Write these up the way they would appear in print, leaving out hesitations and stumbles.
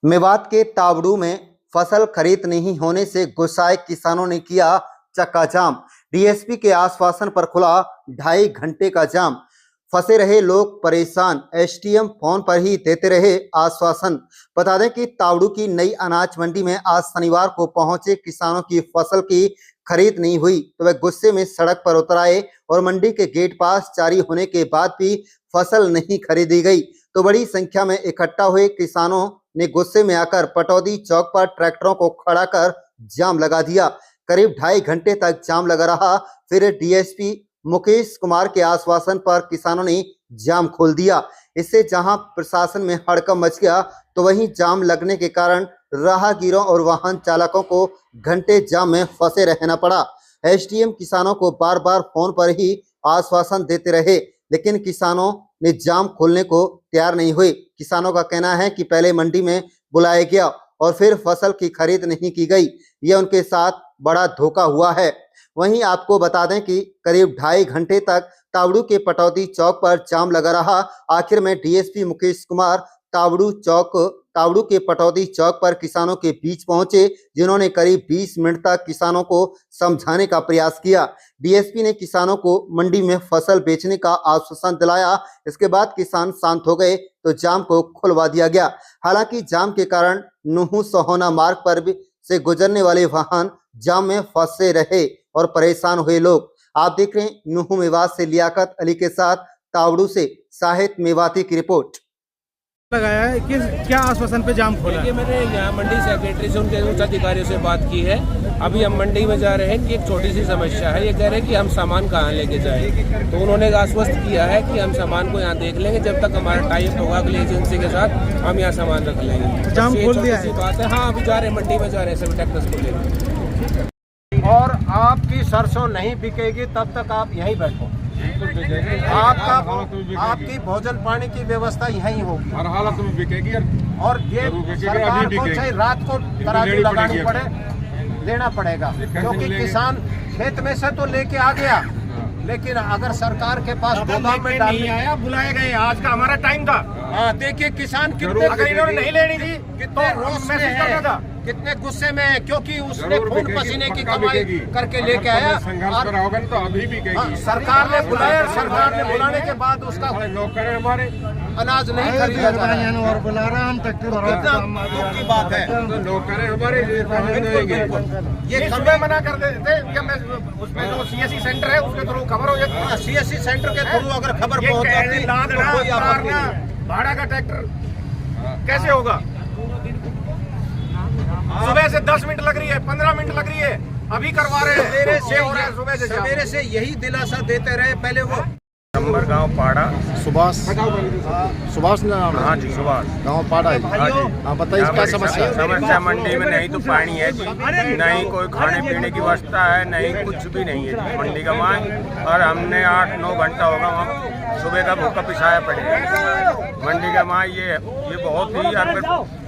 मेवात के तावड़ू में फसल खरीद नहीं होने से गुस्साए किसानों ने किया चक्का जाम। डीएसपी के आश्वासन पर खुला 2.5 घंटे का जाम। फंसे रहे लोग परेशान, एसडीएम फोन पर ही देते रहे आश्वासन। बता दें कि तावड़ू की नई अनाज मंडी में आज शनिवार को पहुंचे किसानों की फसल की खरीद नहीं हुई तो वे गुस्से में सड़क पर उतर आए और मंडी के गेट पास जारी होने के बाद भी फसल नहीं खरीदी गई तो बड़ी संख्या में इकट्ठा हुए किसानों ने गुस्से में आकर पटौदी चौक पर ट्रैक्टरों को खड़ा कर जाम लगा दिया। करीब 2.5 घंटे तक जाम लगा रहा। फिर डीएसपी मुकेश कुमार के आश्वासन पर किसानों ने जाम खोल दिया। इससे जहां प्रशासन में हड़कंप मच गया तो वहीं जाम लगने के कारण राहगीरों और वाहन चालकों को घंटे जाम में फंसे रहना पड़ा। एसडीएम किसानों को बार बार फोन पर ही आश्वासन देते रहे लेकिन किसानों ने जाम खोलने को तैयार नहीं हुए। किसानों का कहना है कि पहले मंडी में बुलाया गया और फिर फसल की खरीद नहीं की गई। ये उनके साथ बड़ा धोखा हुआ है। वहीं आपको बता दें कि करीब 2.5 घंटे तक तावड़ू के पटौदी चौक पर जाम लगा रहा। आखिर में डीएसपी मुकेश कुमार तावड़ू के पटौदी चौक पर किसानों के बीच पहुंचे, जिन्होंने करीब 20 मिनट तक किसानों को समझाने का प्रयास किया। डीएसपी ने किसानों को मंडी में फसल बेचने का आश्वासन दिलाया। इसके बाद किसान शांत हो गए तो जाम को खुलवा दिया गया। हालांकि जाम के कारण नुहू सोहना मार्ग पर से गुजरने वाले वाहन जाम में फंसे रहे और परेशान हुए लोग। आप देख रहे हैं नुहू मेवात से लियाकत अली के साथ तावड़ू से साहिद मेवाती की रिपोर्ट। लगाया है कि क्या आश्वासन पे जाम खोला? देखिए, मैंने यहाँ मंडी सेक्रेटरी से उनके उच्च अधिकारियों से बात की है। अभी हम मंडी में जा रहे हैं कि एक छोटी सी समस्या है। ये कह रहे हैं कि हम सामान कहाँ लेके जाएं, तो उन्होंने आश्वस्त किया है कि हम सामान को यहाँ देख लेंगे, जब तक हमारा टाइप होगा अगली एजेंसी के साथ हम यहाँ सामान रख लेंगे। जाम खोल दिया है? बात है। हाँ, अभी जा रहे हैं, मंडी में जा रहे हैं सभी ट्रैक्टर्स को लेकर। और आपकी सरसों नहीं बिकेगी तब तक आप यहीं बैठो। आपकी भोजन पानी की व्यवस्था यहीं होगी, हर हालत में बिकेगी। और ये सरकार को चाहे रात को तराजू लगानी पड़े, लेना पड़ेगा, क्योंकि किसान खेत में से तो लेके आ गया, लेकिन अगर सरकार के पास गोदाम में नहीं आया, बुलाए गए, आज का हमारा टाइम था। हाँ, देखिए किसान कितने, अगर इन्होंने नहीं लेनी थी कितने रोष में है, कितने गुस्से में है, क्योंकि उसने खून पसीने की कमाई करके लेके आया। और तो अभी भी सरकार ने बुलाया, सरकार ने बुलाने के बाद उसका नौकर हमारे अनाज नहीं खरीदा जा रहा है और बुला रहा हम ट्रैक्टर दुख की बात है। नौकर हमारे ये सुबह मना कर देते कि मैं उसमें जो सीएससी सेंटर है उसके थ्रू खबर हो जाती। सीएससी सेंटर के थ्रू अगर खबर पहुंच जाती तो कोई आपत्ति नहीं। भाड़ा का ट्रैक्टर कैसे होगा? सुबह से 10 मिनट लग रही है, 15 मिनट लग रही है, अभी करवा रहे हैं। सवेरे से यही दिलासा देते रहे। पहले वो नंबर गांव पाड़ा, सुभाष नाम? हाँ जी, सुभाष गाँव पाड़ा है। हाँ जी। हाँ, बताइए क्या समस्या? समस्या मंडी में नहीं तो पानी है जी, नहीं कोई खाने पीने की व्यवस्था है, नहीं कुछ भी नहीं है मंडी का मांग। और हमने 8-9 घंटा होगा वहाँ सुबह का भूखा पिसाया पड़ेगा मंडी का मांग। ये बहुत ही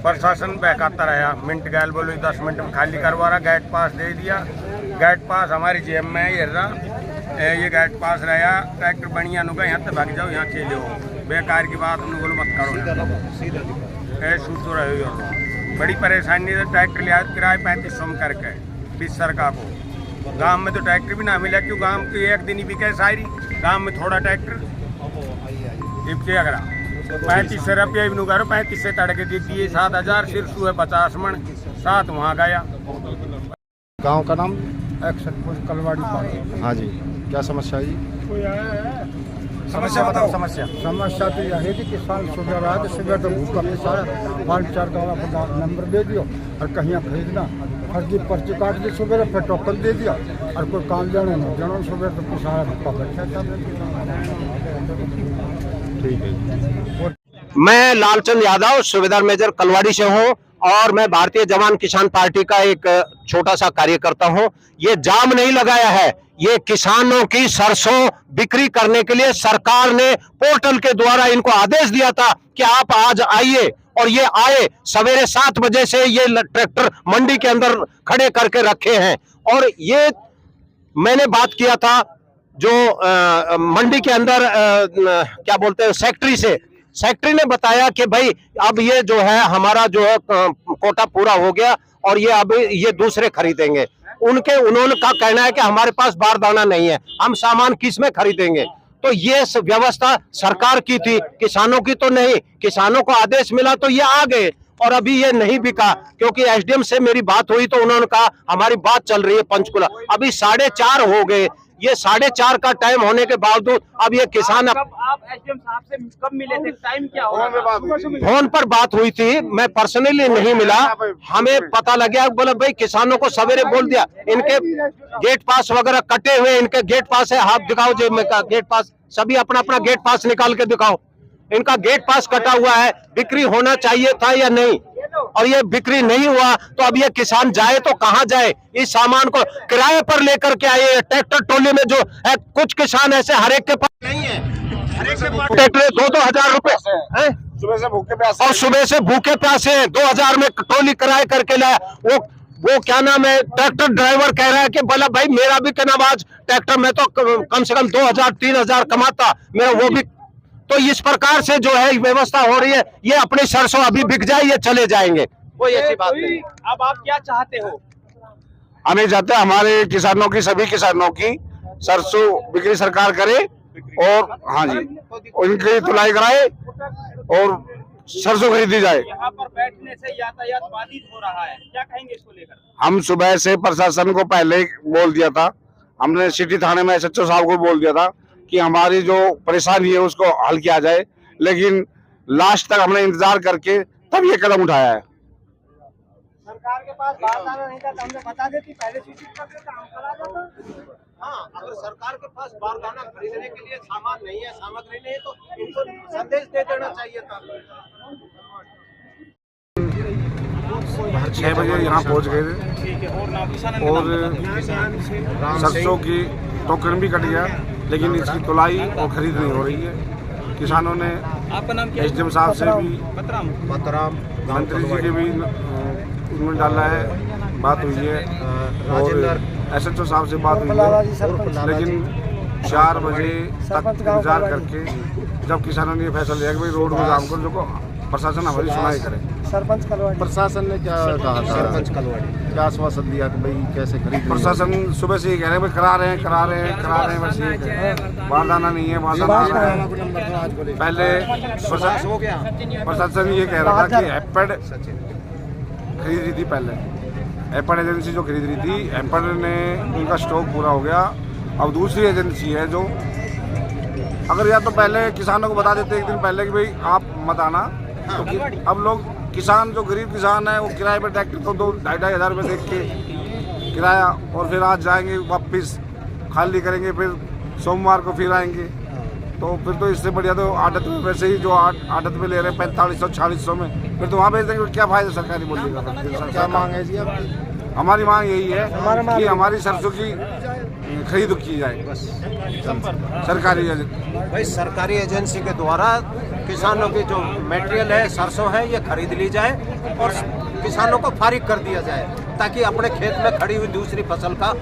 प्रशासन बहकाता रहा। मिनट गैल बोलो 10 मिनट में खाली करवा रहा। गेट पास दे दिया, गेट पास हमारी जेब में है। ये गेट पास रहा। ट्रैक्टर बढ़िया नुका, यहाँ तक भाग जाओ, यहाँ चले हो। बेकार की बात उन बोलो मत करो, ऐसे तो रहे हो। बड़ी परेशानी है। ट्रैक्टर लिया किराए 3500 में करके 20 सरकार को। गांव में तो ट्रैक्टर भी ना मिला, क्यों गांव की एक दिन ही बिके सारी। गांव में थोड़ा ट्रैक्टर अगर 3500 रुपये भी नुकारो, 35 से तड़के दे दिए 7000, सिर्फ है 50 मन 7 वहाँ गया। गाँव का नाम? कलवाड़ी पाड़ा। हाँ जी, क्या समस्या है जी? समस्या बताओ। समस्या तो यह है कि किसान सुबह रहा तो सुबह तो भूखा पिसाया, 5-4 गाँव का नंबर दे दियो और कहीं भेजना, फर्जी पर्ची काट दी सुबह, फिर टोकन दे दिया और कोई काम जाने नहीं जाना। सुबह तो पिसाया भूखा बैठा था। ठीक है। मैं लालचंद यादव सूबेदार मेजर कलवाड़ी से हूं और मैं भारतीय जवान किसान पार्टी का एक छोटा सा कार्यकर्ता हूं। ये जाम नहीं लगाया है, ये किसानों की सरसों बिक्री करने के लिए सरकार ने पोर्टल के द्वारा इनको आदेश दिया था कि आप आज आइए, और ये आए। सवेरे 7 बजे से ये ट्रैक्टर मंडी के अंदर खड़े करके रखे हैं। और ये मैंने बात किया था जो मंडी के अंदर क्या बोलते हैं सेक्रेटरी से, सेक्रेटरी ने बताया कि भाई अब ये जो है हमारा जो है कोटा पूरा हो गया और ये अब ये दूसरे खरीदेंगे। उन्होंने का कहना है कि हमारे पास बारदाना नहीं है, हम सामान किस में खरीदेंगे। तो ये व्यवस्था सरकार की थी, किसानों की तो नहीं। किसानों को आदेश मिला तो ये आ गए और अभी ये नहीं बिका, क्योंकि एसडीएम से मेरी बात हुई तो उन्होंने कहा हमारी बात चल रही है पंचकुला। अभी 4:30 हो गए, ये 4:30 का टाइम होने के बावजूद अब ये किसान आप एसडीएम साहब से कब मिले थे, टाइम क्या हुआ? फोन पर बात हुई थी, मैं पर्सनली नहीं मिला। हमें पता लग गया, बोले भाई किसानों को सवेरे बोल दिया इनके गेट पास वगैरह कटे हुए, इनके गेट पास है, हाथ दिखाओ जेब में का गेट पास, सभी अपना अपना गेट पास निकाल के दिखाओ। इनका गेट पास कटा हुआ है, बिक्री होना चाहिए था या नहीं, और ये बिक्री नहीं हुआ तो अब ये किसान जाए तो कहां जाए। इस सामान को किराए पर लेकर के आए ट्रैक्टर ट्रॉली में, जो है कुछ किसान ऐसे हर एक के पास नहीं है, ट्रैक्टर 2-2 हजार रुपए है, सुबह से भूखे प्यासे और सुबह से भूखे प्यासे हैं। 2000 में ट्रॉली किराए करके लाया। वो क्या नाम है, ट्रैक्टर ड्राइवर कह रहा है कि बोला भाई मेरा भी क्या नाम आज ट्रैक्टर में तो कम से कम 2000-3000 कमाता मेरा, वो भी। तो इस प्रकार से जो है व्यवस्था हो रही है, ये अपनी सरसों अभी बिक जाए ये चले जाएंगे, कोई ऐसी बात नहीं। अब आप क्या चाहते हो? हमें जाते हमारे किसानों की, सभी किसानों की सरसों बिक्री सरकार करे और हाँ जी उनकी तुलाई कराए और सरसों खरीदी जाए। यहाँ पर बैठने से यातायात बाधित हो रहा है, क्या कहेंगे इसको लेकर? हम सुबह से प्रशासन को पहले ही बोल दिया था, हमने सिटी थाने में एसएचओ साहब को बोल दिया था कि हमारी जो परेशानी है उसको हल किया जाए, लेकिन लास्ट तक हमने इंतजार करके तब ये कदम उठाया है। सरकार के पास बारदाना नहीं था तो हमने बता देती, पहले सूचित कर देता, हम करा देता। हाँ, अगर सरकार के पास बारदाना खरीदने के लिए सामान नहीं है, सामग्री नहीं है, तो इनको संदेश दे देना चाहिए था। 6 बजे यहाँ पहुँच गए थे और सरसों की टोकन भी कट गया, लेकिन इसकी तुलाई और खरीद नहीं हो रही है। किसानों ने एसडीएम साहब से भी, पतराम मंत्री जी के भी उन्होंने डाला है, बात हुई है और एसएचओ साहब से बात हुई है, लेकिन 4 बजे तक इंतजार करके जब किसानों ने ये फैसला लिया कि भाई रोड में जाम कर, जो प्रशासन हमारी सुनाई करे। सरपंच कलवाड़ी प्रशासन ने क्या कहा था? सरपंच कलवाड़ी क्या आश्वासन दिया कि भाई कैसे खरीद? प्रशासन सुबह से ही कह रहे हैं भाई करा रहे हैं, बस ये बारदाना नहीं है, बारदाना पहले प्रशासन ये कह रहा था कि एपेड खरीद रही थी, पहले एपेड एजेंसी जो खरीद रही थी, एपेड ने उनका स्टॉक पूरा हो गया। अब दूसरी एजेंसी है जो, अगर या तो पहले किसानों को बता देते एक दिन पहले कि भाई आप मत आना, तो अब लोग किसान जो गरीब किसान है वो किराए पर ट्रैक्टर को 2-2.5 हजार रुपये देख के किराया, और फिर आज जाएंगे वापस खाली करेंगे, फिर सोमवार को फिर आएंगे, तो फिर तो इससे बढ़िया तो आड़त में वैसे ही जो आड़त में ले रहे हैं 4500-4600 में, फिर तो वहाँ भेज देंगे, क्या फायदा सरकारी बोली का? क्या मांग है जी आपकी? हमारी मांग यही है कि हमारी सरसों की खरीद की जाए सरकारी भाई सरकारी एजेंसी के द्वारा किसानों की जो मटेरियल है, सरसों है, ये खरीद ली जाए और किसानों को फारिग कर दिया जाए, ताकि अपने खेत में खड़ी हुई दूसरी फसल का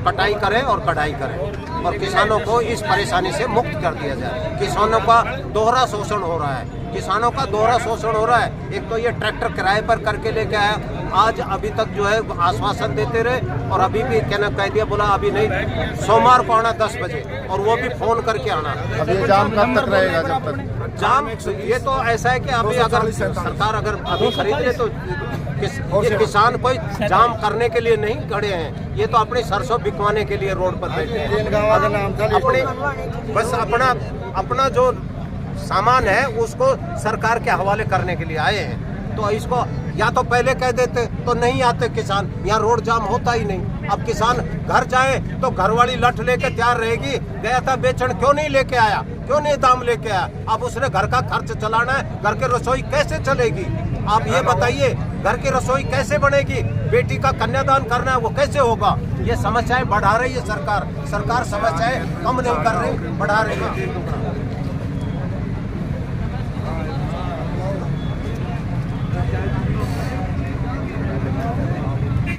कटाई करें और कढ़ाई करें और किसानों को इस परेशानी से मुक्त कर दिया जाए। किसानों का दोहरा शोषण हो रहा है, किसानों का दोहरा शोषण हो रहा है। एक तो ये ट्रैक्टर किराए पर करके लेके आया, आज अभी तक जो है आश्वासन देते रहे और अभी भी कहना कह दिया, बोला अभी नहीं, सोमवार को आना 10 बजे, और वो भी फोन करके आना। अब ये जाम कब तक रहेगा? जब तक जाम, ये तो ऐसा है कि अभी अगर सरकार अगर अभी खरीद ले तो ये किसान कोई जाम करने के लिए नहीं खड़े हैं, ये तो अपनी सरसों बिकवाने के लिए रोड पर बैठे हैं। अपने बस अपना जो सामान है उसको सरकार के हवाले करने के लिए आए हैं। तो इसको या तो पहले कह देते तो नहीं आते किसान, यहाँ रोड जाम होता ही नहीं। अब किसान घर जाए तो घरवाली लठ लेके तैयार रहेगी, गया था बेचन क्यों नहीं लेके आया, क्यों नहीं दाम लेके आया। अब उसने घर का खर्च चलाना है, घर की रसोई कैसे चलेगी? आप ये बताइए, घर की रसोई कैसे बनेगी? बेटी का कन्यादान करना है, वो कैसे होगा? ये समस्याएं बढ़ा रही है सरकार, समस्याएं कम नहीं कर रही, बढ़ा रही है।